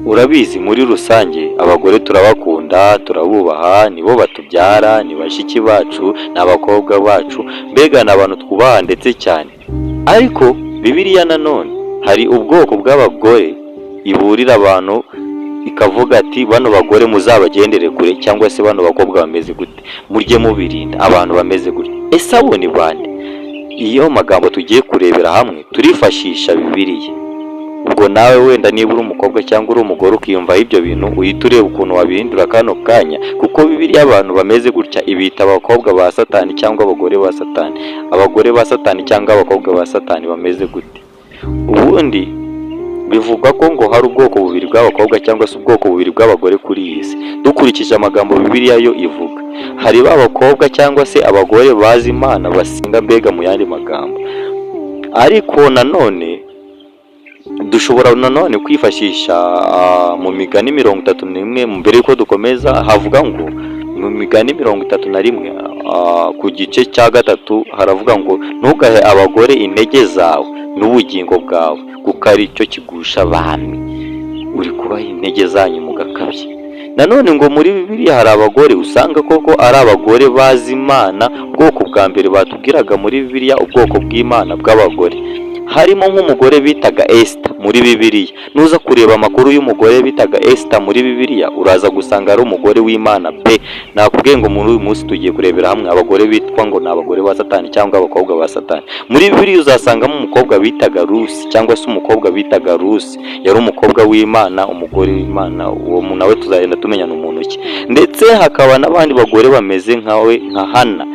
urabizi muri rusange abagore turabakunda, turabubaha, nibo batubyara, ni bashiki bacu, ni abakobwa bacu, mbega ni abantu twubaha ndetse cyane. Ariko Bibiliya nanone hari ubwoko bw'abagore iburira abantu ikavuga ati bano bagore muzabagendere kure, cyangwa se bano bakobwa bameze gute murye mubirinda abantu bameze gutya. Ese abo ni bande? Iyo magambo tugiye kurebera hamwe turifashisha Bibiliya. Ubwo nawe wenda niba uri umukobwa cyangwa uri umugore ukiyumvaho ibyo bintu, uhita ureba ukuntu wabihindura kano kanya, kuko Bibiliya abantu bameze gutya ibita abakobwa ba Satani cyangwa abagore ba Satani. Abagore ba Satani cyangwa abakobwa ba Satani bameze gute? Ubundi bivugwa ko ngo hari ubwoko bubiri bw'abakobwa cyangwa se ubwoko bubiri bw'abagore kuri iyi si. Dukurikije amagambo Bibiliya yo ivuga, hari ba bakobwa cyangwa se abagore bazi Imana basenga, mbega mu yandi magambo. Ariko nanone dushobora nanone kwifashisha mu migani 31, mbere yuko dukomeza havuga ngo mu migani 31 ku gice cya 3 haravuga ngo ntugahe abagore intege zawe n'ubugingo bwawe, kuko ari cyo kigusha abami. Uri kubaha intege zanyu mugakabye. Nanone ngo muri Bibiliya hari abagore usanga koko ari abagore bazi Imana. Ubwoko bwa mbere batubwiraga muri Bibiliya, ubwoko bw'Imana bw'abagore, harimo nk'umugore bitaga Esther muri Bibiliya. Nuza kureba amakuru y'umugore bitaga Esther muri Bibiliya, uraza gusanga ari umugore w'Imana pe. Nakubwiye ngo muri uyu munsi tugiye kurebera hamwe abagore bitwa ngo ni abagore ba Satani cyangwa abakobwa ba Satani. Muri Bibiliya uzasangamo umukobwa bitaga Rusi cyangwa se umukobwa bitaga Rusi, yari umukobwa w'Imana, umugore w'Imana. Uwo muntu nawe tuzagenda tumenyana umuntu ki. Ndetse hakaba n'abandi bagore bameze nkawe nka Hana,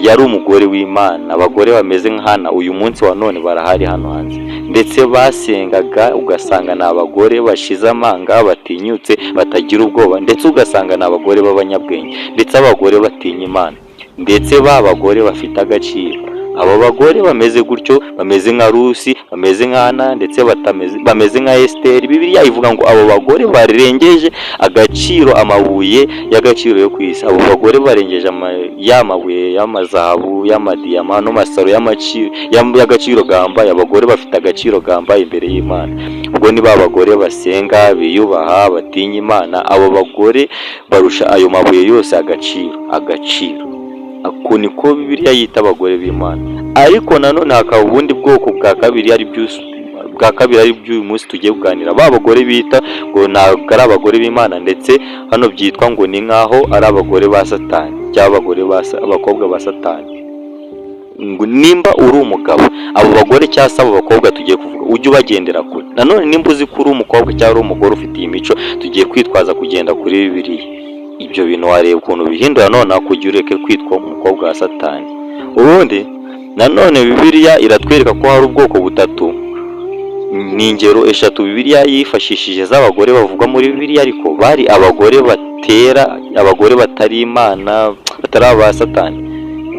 yari umugore w'Imana. Abagore bameze nka Hana uyu munsi wa none barahari hano hanze, ndetse basengaga ugasanga ni abagore bashize amanga, batinyutse, batagira ubwoba, ndetse ugasanga ni abagore b'abanyabwenge, ndetse abagore batinya Imana, ndetse ba bagore bafite agaciro. Abo bagore bameze gutyo, bameze nka Rusi, bameze nka Hana, ndetse bameze nka Esther. Bibiliya ivuga ngo abo bagore barengeje agaciro amabuye y'agaciro yo kwisi. Abo bagore barengeje y'amabuye y'amazahabu, y'amadiyama no masaro y'agaciro gambaye. Abagore bafite agaciro gambaye imbere y'Imana. Ubwo ni ba bagore basenga, biyubaha, batinya Imana. Abo bagore barusha ayo mabuye yose agaciro. Ako niko Bibiliya yita abagore b'Imana. Ariko nanone hakaba ubundi bwoko bwa kabiri ari by'uyu munsi tugiye kuganira, ba bagore bita ngo ntabwo ari abagore b'Imana, ndetse hano byitwa ngo ni nkaho ari abagore ba Satani cyangwa abakobwa ba Satani. Ngo nimba uri umugabo, abo bagore cyangwa se abo bakobwa tugiye kuvuga ujye ubagendera kure. Nanone nimba uzi ko uri umukobwa cyangwa uri umugore ufite iyi mico, tugiye kwitwaza kugenda kuri Bibiliya. Ibyo bintu wareba ukuntu bihindura, none kugira ureke kwitwa umukobwa wa Satani. Ubundi nanone Bibiliya iratwereka ko hari ubwoko butatu. Ni ingero eshatu Bibiliya yifashishije z'abagore bavugwa muri Bibiliya, ariko bari abagore abagore batari Imana, batari aba Satani.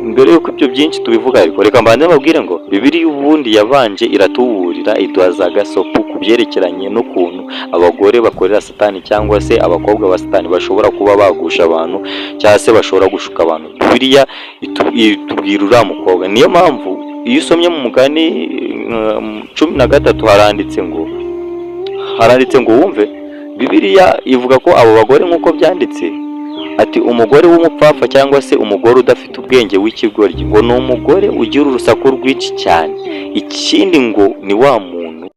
Mbere yuko ibyo byinshi tubivuga, ariko reka mbanze mbabwire ngo Bibiliya ubundi yabanje iratuburira, iduha za gasopo ku byerekeranye n'ukuntu abagore bakorera Satani cyangwa se abakobwa ba Satani bashobora kuba bagusha abantu cyangwa se bashobora gushuka abantu. Bibiliya itubwira uriya mukobwa. Niyo mpamvu iyo usomye mu mugani 13 haranditse ngo wumve, Bibiliya ivuga ko abo bagore nk'uko byanditse ati umugore w'umupfapfa cyangwa se umugore udafite ubwenge w'ikigoryi ngo ni umugore ugira urusaku rwinshi cyane. Ikindi ngo ni wa muntu